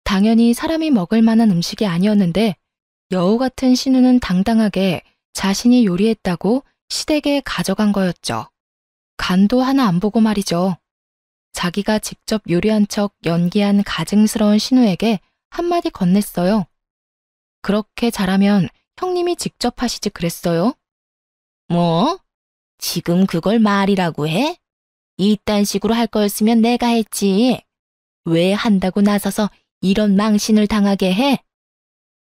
당연히 사람이 먹을 만한 음식이 아니었는데 여우 같은 신우는 당당하게 자신이 요리했다고 시댁에 가져간 거였죠. 간도 하나 안 보고 말이죠. 자기가 직접 요리한 척 연기한 가증스러운 신우에게 한마디 건넸어요. 그렇게 잘하면 형님이 직접 하시지 그랬어요? 뭐? 지금 그걸 말이라고 해? 이딴 식으로 할 거였으면 내가 했지. 왜 한다고 나서서 이런 망신을 당하게 해?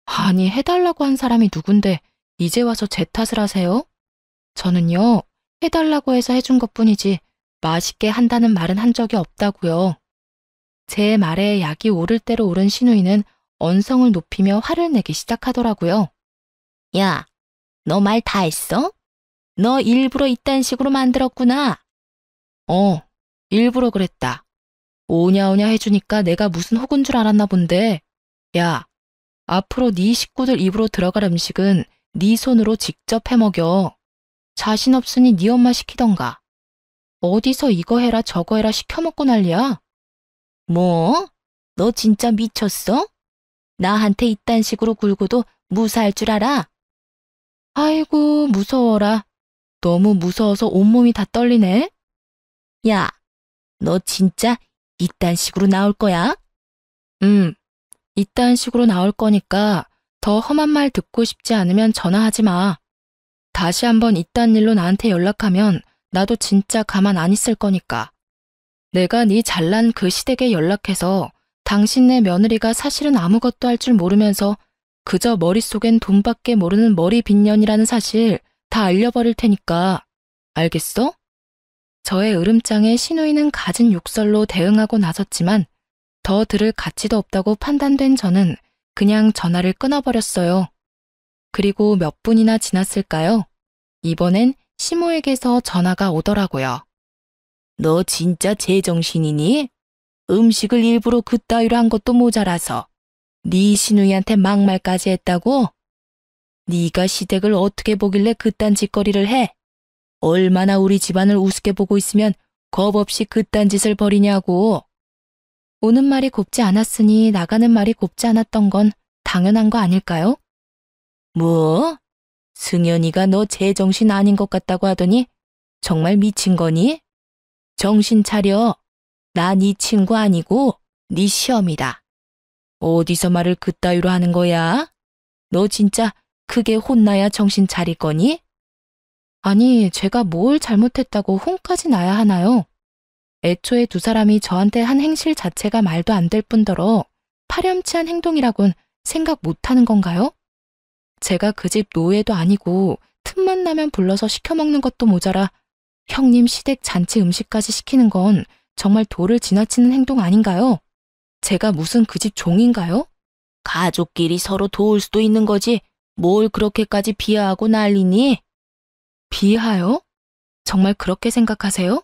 아니, 해달라고 한 사람이 누군데 이제 와서 제 탓을 하세요? 저는요, 해달라고 해서 해준 것뿐이지 맛있게 한다는 말은 한 적이 없다고요. 제 말에 약이 오를 대로 오른 신우이는 언성을 높이며 화를 내기 시작하더라고요. 야, 너 말 다 했어? 너 일부러 이딴 식으로 만들었구나. 일부러 그랬다. 오냐오냐 해주니까 내가 무슨 혹은 줄 알았나 본데. 야, 앞으로 네 식구들 입으로 들어갈 음식은 네 손으로 직접 해먹여. 자신 없으니 네 엄마 시키던가. 어디서 이거 해라 저거 해라 시켜먹고 난리야? 뭐? 너 진짜 미쳤어? 나한테 이딴 식으로 굴고도 무사할 줄 알아? 아이고 무서워라. 너무 무서워서 온몸이 다 떨리네. 야, 너 진짜 이딴 식으로 나올 거야? 이딴 식으로 나올 거니까 더 험한 말 듣고 싶지 않으면 전화하지 마. 다시 한번 이딴 일로 나한테 연락하면 나도 진짜 가만 안 있을 거니까. 내가 네 잘난 그 시댁에 연락해서 당신네 며느리가 사실은 아무것도 할 줄 모르면서 그저 머릿속엔 돈밖에 모르는 머리 빚년이라는 사실 다 알려버릴 테니까. 알겠어? 저의 으름장에 신우이는 갖은 욕설로 대응하고 나섰지만 더 들을 가치도 없다고 판단된 저는 그냥 전화를 끊어버렸어요. 그리고 몇 분이나 지났을까요? 이번엔 시모에게서 전화가 오더라고요. 너 진짜 제정신이니? 음식을 일부러 그따위로 한 것도 모자라서 네 시누이한테 막말까지 했다고? 네가 시댁을 어떻게 보길래 그딴 짓거리를 해? 얼마나 우리 집안을 우습게 보고 있으면 겁없이 그딴 짓을 벌이냐고. 오는 말이 곱지 않았으니 나가는 말이 곱지 않았던 건 당연한 거 아닐까요? 뭐? 승연이가 너 제정신 아닌 것 같다고 하더니 정말 미친 거니? 정신 차려. 나 네 친구 아니고 네 시엄이다. 어디서 말을 그따위로 하는 거야? 너 진짜 크게 혼나야 정신 차릴 거니? 아니, 제가 뭘 잘못했다고 혼까지 나야 하나요? 애초에 두 사람이 저한테 한 행실 자체가 말도 안 될 뿐더러 파렴치한 행동이라곤 생각 못하는 건가요? 제가 그 집 노예도 아니고 틈만 나면 불러서 시켜먹는 것도 모자라 형님 시댁 잔치 음식까지 시키는 건 정말 도를 지나치는 행동 아닌가요? 제가 무슨 그 집 종인가요? 가족끼리 서로 도울 수도 있는 거지 뭘 그렇게까지 비하하고 난리니? 비하요? 정말 그렇게 생각하세요?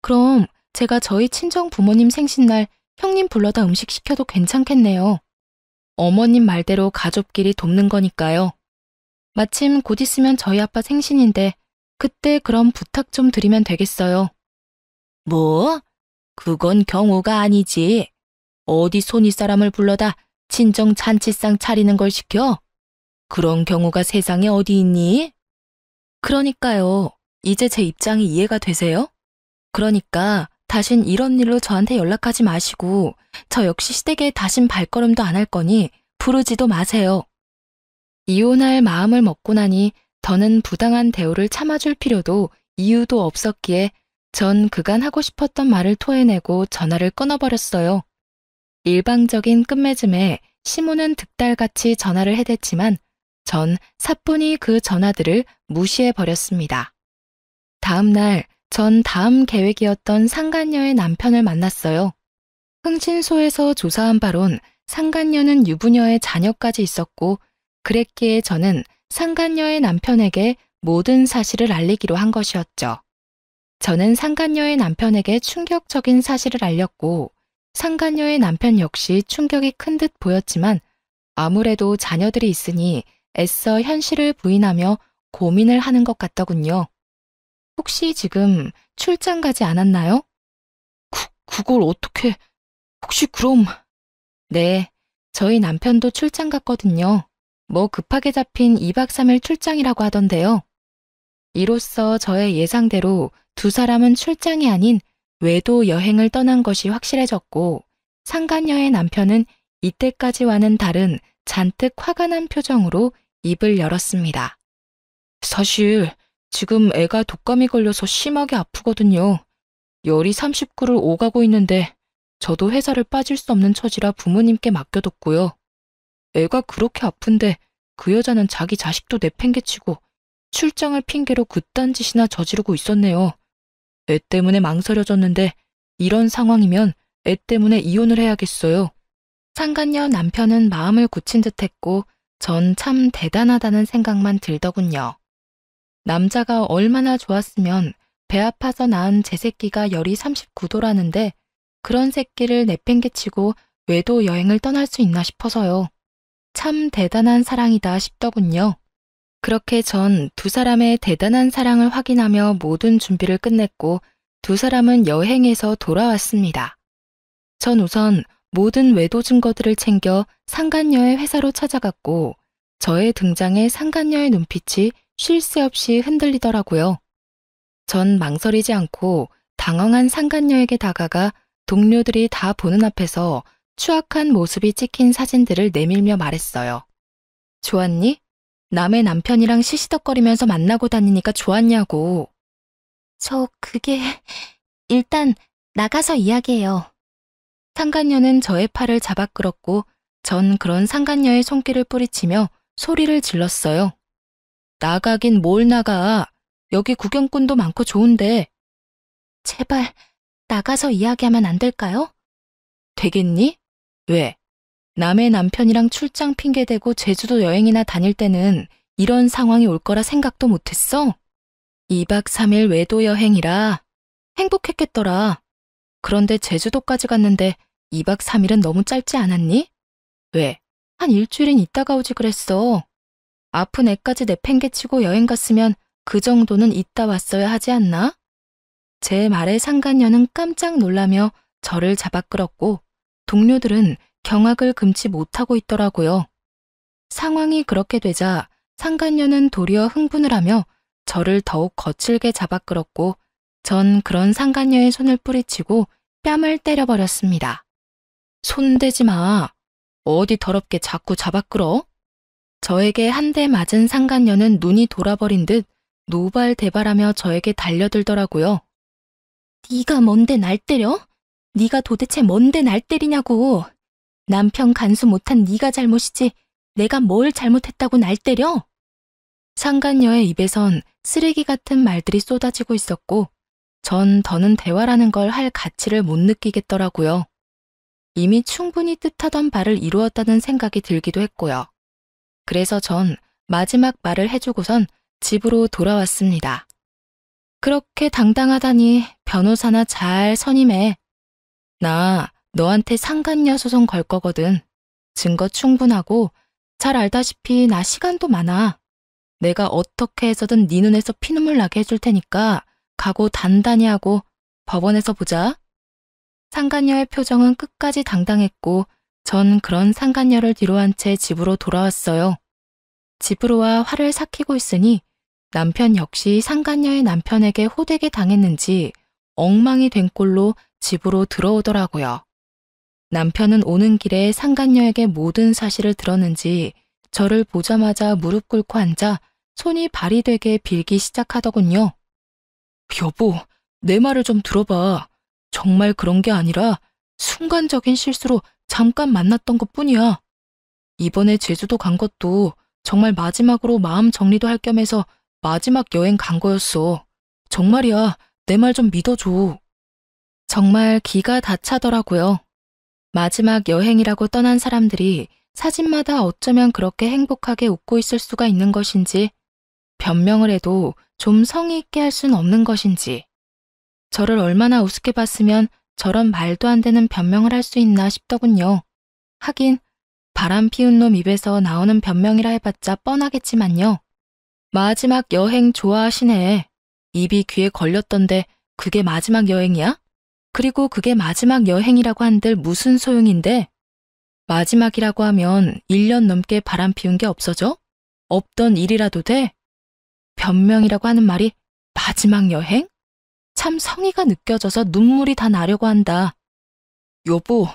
그럼 제가 저희 친정 부모님 생신날 형님 불러다 음식 시켜도 괜찮겠네요. 어머님 말대로 가족끼리 돕는 거니까요. 마침 곧 있으면 저희 아빠 생신인데 그때 그럼 부탁 좀 드리면 되겠어요. 뭐? 그건 경우가 아니지. 어디 손윗 사람을 불러다 친정 잔치상 차리는 걸 시켜? 그런 경우가 세상에 어디 있니? 그러니까요. 이제 제 입장이 이해가 되세요? 그러니까 다신 이런 일로 저한테 연락하지 마시고 저 역시 시댁에 다신 발걸음도 안 할 거니 부르지도 마세요. 이혼할 마음을 먹고 나니 더는 부당한 대우를 참아줄 필요도 이유도 없었기에 전 그간 하고 싶었던 말을 토해내고 전화를 끊어버렸어요. 일방적인 끝맺음에 시모는 득달같이 전화를 해댔지만 전 사뿐히 그 전화들을 무시해버렸습니다. 다음 날 전 다음 계획이었던 상간녀의 남편을 만났어요. 흥신소에서 조사한 바론 상간녀는 유부녀의 자녀까지 있었고 그랬기에 저는 상간녀의 남편에게 모든 사실을 알리기로 한 것이었죠. 저는 상간녀의 남편에게 충격적인 사실을 알렸고 상간녀의 남편 역시 충격이 큰 듯 보였지만 아무래도 자녀들이 있으니 애써 현실을 부인하며 고민을 하는 것 같더군요. 혹시 지금 출장 가지 않았나요? 그걸 어떻게... 혹시 그럼... 네, 저희 남편도 출장 갔거든요. 뭐 급하게 잡힌 2박 3일 출장이라고 하던데요. 이로써 저의 예상대로 두 사람은 출장이 아닌 외도 여행을 떠난 것이 확실해졌고 상간녀의 남편은 이때까지와는 다른 잔뜩 화가 난 표정으로 입을 열었습니다. 사실 지금 애가 독감이 걸려서 심하게 아프거든요. 열이 39를 오가고 있는데 저도 회사를 빠질 수 없는 처지라 부모님께 맡겨뒀고요. 애가 그렇게 아픈데 그 여자는 자기 자식도 내팽개치고 출장을 핑계로 그딴 짓이나 저지르고 있었네요. 애 때문에 망설여졌는데 이런 상황이면 애 때문에 이혼을 해야겠어요. 상간녀 남편은 마음을 굳힌 듯했고 전 참 대단하다는 생각만 들더군요. 남자가 얼마나 좋았으면 배 아파서 낳은 제 새끼가 열이 39도라는데 그런 새끼를 내팽개치고 외도 여행을 떠날 수 있나 싶어서요. 참 대단한 사랑이다 싶더군요. 그렇게 전 두 사람의 대단한 사랑을 확인하며 모든 준비를 끝냈고 두 사람은 여행에서 돌아왔습니다. 전 우선 모든 외도 증거들을 챙겨 상간녀의 회사로 찾아갔고 저의 등장에 상간녀의 눈빛이 쉴 새 없이 흔들리더라고요. 전 망설이지 않고 당황한 상간녀에게 다가가 동료들이 다 보는 앞에서 추악한 모습이 찍힌 사진들을 내밀며 말했어요. 좋았니? 남의 남편이랑 시시덕거리면서 만나고 다니니까 좋았냐고. 저 그게... 일단 나가서 이야기해요. 상간녀는 저의 팔을 잡아 끌었고 전 그런 상간녀의 손길을 뿌리치며 소리를 질렀어요. 나가긴 뭘 나가. 여기 구경꾼도 많고 좋은데. 제발 나가서 이야기하면 안 될까요? 되겠니? 왜? 남의 남편이랑 출장 핑계대고 제주도 여행이나 다닐 때는 이런 상황이 올 거라 생각도 못했어? 2박 3일 외도 여행이라 행복했겠더라. 그런데 제주도까지 갔는데 2박 3일은 너무 짧지 않았니? 왜? 한 일주일은 있다가 오지 그랬어. 아픈 애까지 내팽개치고 여행 갔으면 그 정도는 있다 왔어야 하지 않나? 제 말에 상간녀는 깜짝 놀라며 저를 잡아 끌었고 동료들은 경악을 금치 못하고 있더라고요. 상황이 그렇게 되자 상간녀는 도리어 흥분을 하며 저를 더욱 거칠게 잡아 끌었고 전 그런 상간녀의 손을 뿌리치고 뺨을 때려버렸습니다. 손대지 마. 어디 더럽게 자꾸 잡아 끌어? 저에게 한 대 맞은 상간녀는 눈이 돌아버린 듯 노발대발하며 저에게 달려들더라고요. 네가 뭔데 날 때려? 네가 도대체 뭔데 날 때리냐고. 남편 간수 못한 네가 잘못이지 내가 뭘 잘못했다고 날 때려? 상간녀의 입에선 쓰레기 같은 말들이 쏟아지고 있었고 전 더는 대화라는 걸 할 가치를 못 느끼겠더라고요. 이미 충분히 뜻하던 바를 이루었다는 생각이 들기도 했고요. 그래서 전 마지막 말을 해주고선 집으로 돌아왔습니다. 그렇게 당당하다니 변호사나 잘 선임해. 나 너한테 상간녀 소송 걸 거거든. 증거 충분하고 잘 알다시피 나 시간도 많아. 내가 어떻게 해서든 네 눈에서 피눈물 나게 해줄 테니까 각오 단단히 하고 법원에서 보자. 상간녀의 표정은 끝까지 당당했고 전 그런 상간녀를 뒤로한 채 집으로 돌아왔어요. 집으로 와 화를 삭히고 있으니 남편 역시 상간녀의 남편에게 호되게 당했는지 엉망이 된 꼴로 집으로 들어오더라고요. 남편은 오는 길에 상간녀에게 모든 사실을 들었는지 저를 보자마자 무릎 꿇고 앉아 손이 발이 되게 빌기 시작하더군요. 여보, 내 말을 좀 들어봐. 정말 그런 게 아니라 순간적인 실수로 잠깐 만났던 것뿐이야. 이번에 제주도 간 것도 정말 마지막으로 마음 정리도 할 겸해서 마지막 여행 간 거였어. 정말이야. 내 말 좀 믿어줘. 정말 기가 다 차더라고요. 마지막 여행이라고 떠난 사람들이 사진마다 어쩌면 그렇게 행복하게 웃고 있을 수가 있는 것인지, 변명을 해도 좀 성의 있게 할 순 없는 것인지, 저를 얼마나 우습게 봤으면 저런 말도 안 되는 변명을 할 수 있나 싶더군요. 하긴 바람 피운 놈 입에서 나오는 변명이라 해봤자 뻔하겠지만요. 마지막 여행 좋아하시네. 입이 귀에 걸렸던데 그게 마지막 여행이야? 그리고 그게 마지막 여행이라고 한들 무슨 소용인데? 마지막이라고 하면 1년 넘게 바람 피운 게 없어져? 없던 일이라도 돼? 변명이라고 하는 말이 마지막 여행? 참 성의가 느껴져서 눈물이 다 나려고 한다. 여보,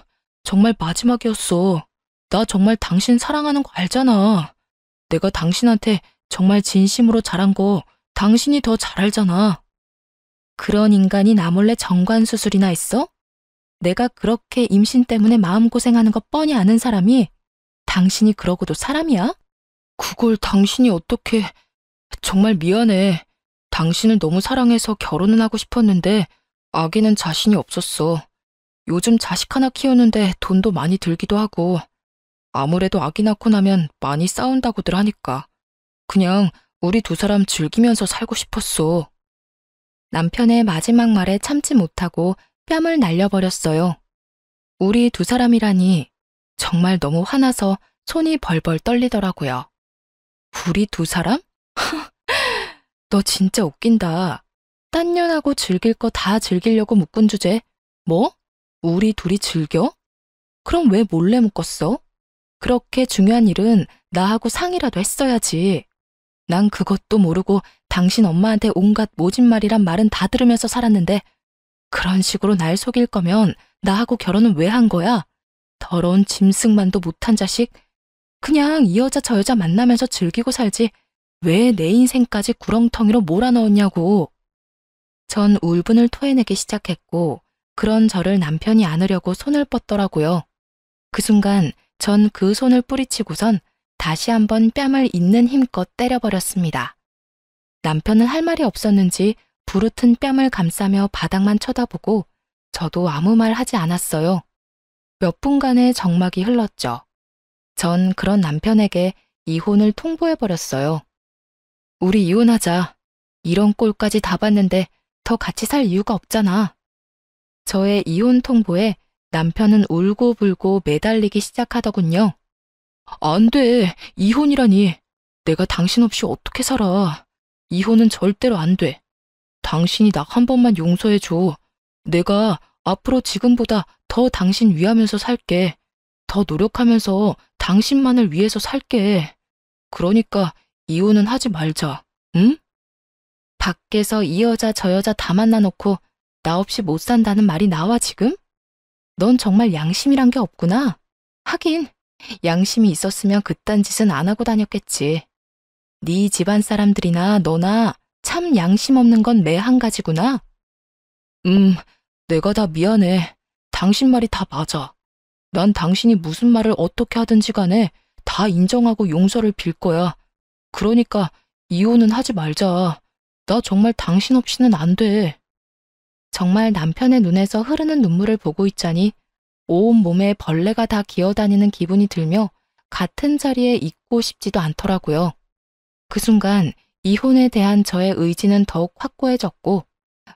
정말 마지막이었어. 나 정말 당신 사랑하는 거 알잖아. 내가 당신한테 정말 진심으로 잘한 거 당신이 더 잘 알잖아. 그런 인간이 나 몰래 정관수술이나 했어? 내가 그렇게 임신 때문에 마음고생하는 거 뻔히 아는 사람이 당신이 그러고도 사람이야? 그걸 당신이 어떻게... 정말 미안해. 당신을 너무 사랑해서 결혼은 하고 싶었는데 아기는 자신이 없었어. 요즘 자식 하나 키우는데 돈도 많이 들기도 하고 아무래도 아기 낳고 나면 많이 싸운다고들 하니까 그냥 우리 두 사람 즐기면서 살고 싶었어. 남편의 마지막 말에 참지 못하고 뺨을 날려버렸어요. 우리 두 사람이라니 정말 너무 화나서 손이 벌벌 떨리더라고요. 우리 두 사람? 너 진짜 웃긴다. 딴 년하고 즐길 거 다 즐기려고 묶은 주제. 뭐? 우리 둘이 즐겨? 그럼 왜 몰래 묶었어? 그렇게 중요한 일은 나하고 상의라도 했어야지. 난 그것도 모르고 당신 엄마한테 온갖 모진말이란 말은 다 들으면서 살았는데 그런 식으로 날 속일 거면 나하고 결혼은 왜 한 거야? 더러운 짐승만도 못한 자식. 그냥 이 여자 저 여자 만나면서 즐기고 살지 왜 내 인생까지 구렁텅이로 몰아넣었냐고. 전 울분을 토해내기 시작했고 그런 저를 남편이 안으려고 손을 뻗더라고요. 그 순간 전 그 손을 뿌리치고선 다시 한번 뺨을 있는 힘껏 때려버렸습니다. 남편은 할 말이 없었는지 부르튼 뺨을 감싸며 바닥만 쳐다보고 저도 아무 말 하지 않았어요. 몇 분간의 정막이 흘렀죠. 전 그런 남편에게 이혼을 통보해버렸어요. 우리 이혼하자. 이런 꼴까지 다 봤는데 더 같이 살 이유가 없잖아. 저의 이혼 통보에 남편은 울고불고 매달리기 시작하더군요. 안 돼. 이혼이라니. 내가 당신 없이 어떻게 살아. 이혼은 절대로 안 돼. 당신이 나 한 번만 용서해줘. 내가 앞으로 지금보다 더 당신 위하면서 살게. 더 노력하면서 당신만을 위해서 살게. 그러니까 이혼은 하지 말자. 응? 밖에서 이 여자 저 여자 다 만나놓고 나 없이 못 산다는 말이 나와 지금? 넌 정말 양심이란 게 없구나. 하긴 양심이 있었으면 그딴 짓은 안 하고 다녔겠지. 네 집안 사람들이나 너나 참 양심 없는 건 매 한 가지구나. 내가 다 미안해. 당신 말이 다 맞아. 난 당신이 무슨 말을 어떻게 하든지 간에 다 인정하고 용서를 빌 거야. 그러니까 이혼은 하지 말자. 나 정말 당신 없이는 안 돼. 정말 남편의 눈에서 흐르는 눈물을 보고 있자니 온 몸에 벌레가 다 기어다니는 기분이 들며 같은 자리에 있고 싶지도 않더라고요. 그 순간 이혼에 대한 저의 의지는 더욱 확고해졌고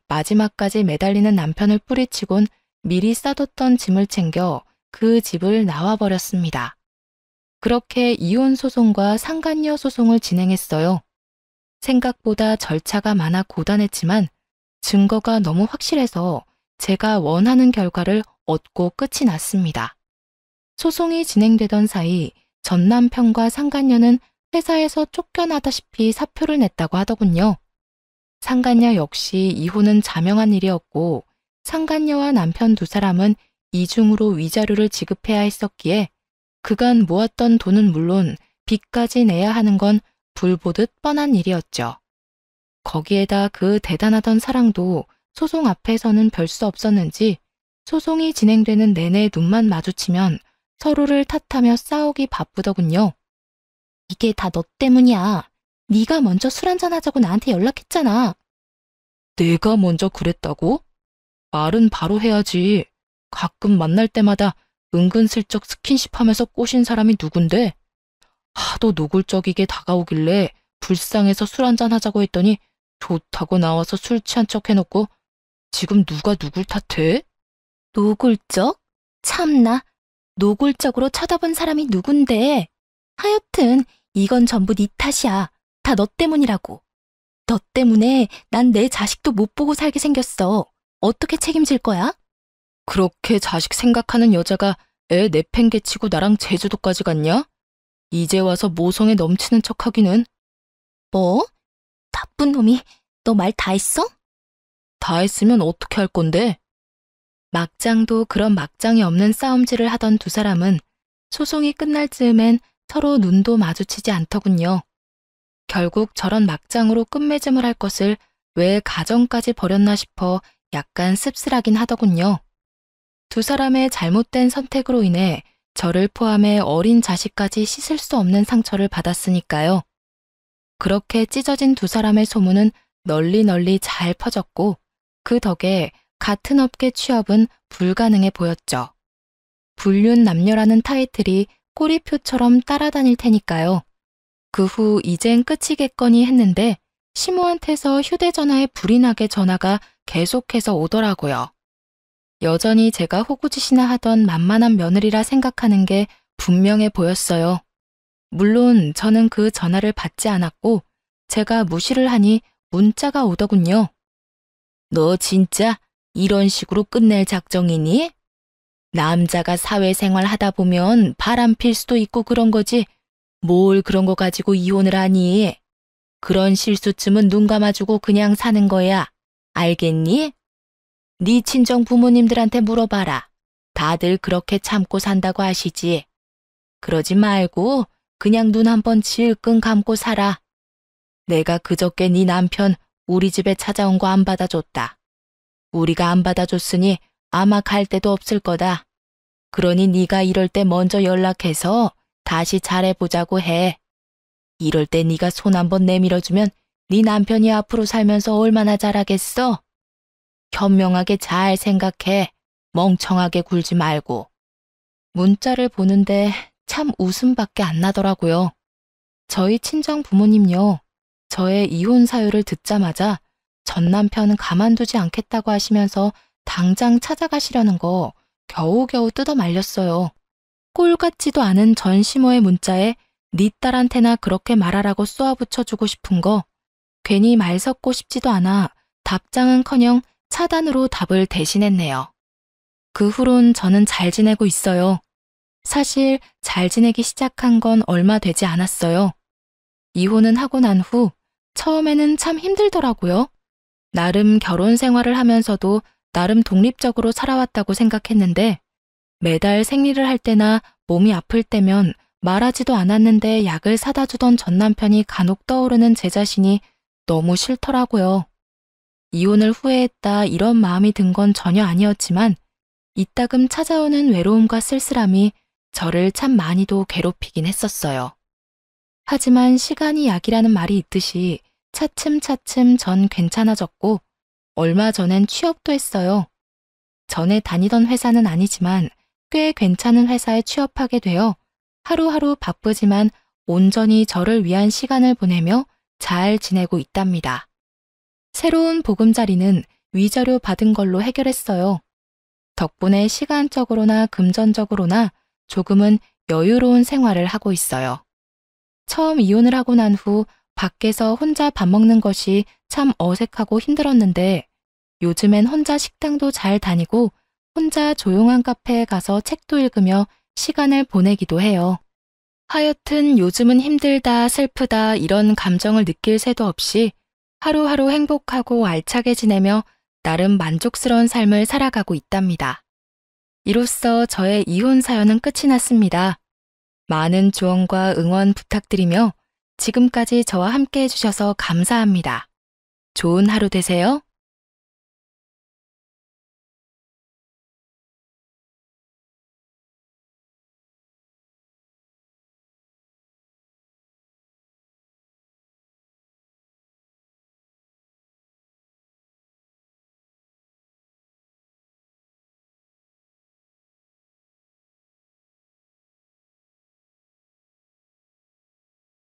마지막까지 매달리는 남편을 뿌리치곤 미리 싸뒀던 짐을 챙겨 그 집을 나와버렸습니다. 그렇게 이혼 소송과 상간녀 소송을 진행했어요. 생각보다 절차가 많아 고단했지만 증거가 너무 확실해서 제가 원하는 결과를 얻고 끝이 났습니다. 소송이 진행되던 사이 전 남편과 상간녀는 회사에서 쫓겨나다시피 사표를 냈다고 하더군요. 상간녀 역시 이혼은 자명한 일이었고 상간녀와 남편 두 사람은 이중으로 위자료를 지급해야 했었기에 그간 모았던 돈은 물론 빚까지 내야 하는 건 불보듯 뻔한 일이었죠. 거기에다 그 대단하던 사랑도 소송 앞에서는 별 수 없었는지 소송이 진행되는 내내 눈만 마주치면 서로를 탓하며 싸우기 바쁘더군요. 이게 다 너 때문이야. 네가 먼저 술 한잔하자고 나한테 연락했잖아. 내가 먼저 그랬다고? 말은 바로 해야지. 가끔 만날 때마다 은근슬쩍 스킨십하면서 꼬신 사람이 누군데? 하도 노골적이게 다가오길래 불쌍해서 술 한잔하자고 했더니 좋다고 나와서 술 취한 척 해놓고 지금 누가 누굴 탓해? 노골적? 참나, 노골적으로 쳐다본 사람이 누군데? 하여튼 이건 전부 네 탓이야. 다 너 때문이라고. 너 때문에 난 내 자식도 못 보고 살게 생겼어. 어떻게 책임질 거야? 그렇게 자식 생각하는 여자가 애 내팽개치고 나랑 제주도까지 갔냐? 이제 와서 모성에 넘치는 척하기는. 뭐? 나쁜 놈이 너 말 다 했어? 다 했으면 어떻게 할 건데? 막장도 그런 막장이 없는 싸움질을 하던 두 사람은 소송이 끝날 즈음엔 서로 눈도 마주치지 않더군요. 결국 저런 막장으로 끝맺음을 할 것을 왜 가정까지 버렸나 싶어 약간 씁쓸하긴 하더군요. 두 사람의 잘못된 선택으로 인해 저를 포함해 어린 자식까지 씻을 수 없는 상처를 받았으니까요. 그렇게 찢어진 두 사람의 소문은 널리 널리 잘 퍼졌고 그 덕에 같은 업계 취업은 불가능해 보였죠. 불륜 남녀라는 타이틀이 꼬리표처럼 따라다닐 테니까요. 그 후 이젠 끝이겠거니 했는데 시모한테서 휴대전화에 불이 나게 전화가 계속해서 오더라고요. 여전히 제가 호구짓이나 하던 만만한 며느리라 생각하는 게 분명해 보였어요. 물론 저는 그 전화를 받지 않았고 제가 무시를 하니 문자가 오더군요. 너 진짜 이런 식으로 끝낼 작정이니? 남자가 사회생활 하다 보면 바람필 수도 있고 그런 거지. 뭘 그런 거 가지고 이혼을 하니? 그런 실수쯤은 눈 감아주고 그냥 사는 거야. 알겠니? 네 친정 부모님들한테 물어봐라. 다들 그렇게 참고 산다고 하시지. 그러지 말고 그냥 눈 한번 질끈 감고 살아. 내가 그저께 네 남편 우리 집에 찾아온 거 안 받아줬다. 우리가 안 받아줬으니 아마 갈 데도 없을 거다. 그러니 네가 이럴 때 먼저 연락해서 다시 잘해보자고 해. 이럴 때 네가 손 한번 내밀어주면 네 남편이 앞으로 살면서 얼마나 잘하겠어? 현명하게 잘 생각해. 멍청하게 굴지 말고. 문자를 보는데 참 웃음밖에 안 나더라고요. 저희 친정 부모님요. 저의 이혼 사유를 듣자마자 전 남편은 가만두지 않겠다고 하시면서 당장 찾아가시려는 거 겨우겨우 뜯어 말렸어요. 꼴 같지도 않은 전시모의 문자에 네 딸한테나 그렇게 말하라고 쏘아붙여주고 싶은 거 괜히 말 섞고 싶지도 않아 답장은커녕 차단으로 답을 대신했네요. 그 후론 저는 잘 지내고 있어요. 사실 잘 지내기 시작한 건 얼마 되지 않았어요. 이혼은 하고 난 후 처음에는 참 힘들더라고요. 나름 결혼 생활을 하면서도 나름 독립적으로 살아왔다고 생각했는데 매달 생리를 할 때나 몸이 아플 때면 말하지도 않았는데 약을 사다 주던 전 남편이 간혹 떠오르는 제 자신이 너무 싫더라고요. 이혼을 후회했다 이런 마음이 든 건 전혀 아니었지만 이따금 찾아오는 외로움과 쓸쓸함이 저를 참 많이도 괴롭히긴 했었어요. 하지만 시간이 약이라는 말이 있듯이 차츰차츰 전 괜찮아졌고 얼마 전엔 취업도 했어요. 전에 다니던 회사는 아니지만 꽤 괜찮은 회사에 취업하게 되어 하루하루 바쁘지만 온전히 저를 위한 시간을 보내며 잘 지내고 있답니다. 새로운 보금자리는 위자료 받은 걸로 해결했어요. 덕분에 시간적으로나 금전적으로나 조금은 여유로운 생활을 하고 있어요. 처음 이혼을 하고 난 후 밖에서 혼자 밥 먹는 것이 참 어색하고 힘들었는데 요즘엔 혼자 식당도 잘 다니고 혼자 조용한 카페에 가서 책도 읽으며 시간을 보내기도 해요. 하여튼 요즘은 힘들다, 슬프다 이런 감정을 느낄 새도 없이 하루하루 행복하고 알차게 지내며 나름 만족스러운 삶을 살아가고 있답니다. 이로써 저의 이혼 사연은 끝이 났습니다. 많은 조언과 응원 부탁드리며 지금까지 저와 함께 해주셔서 감사합니다. 좋은 하루 되세요.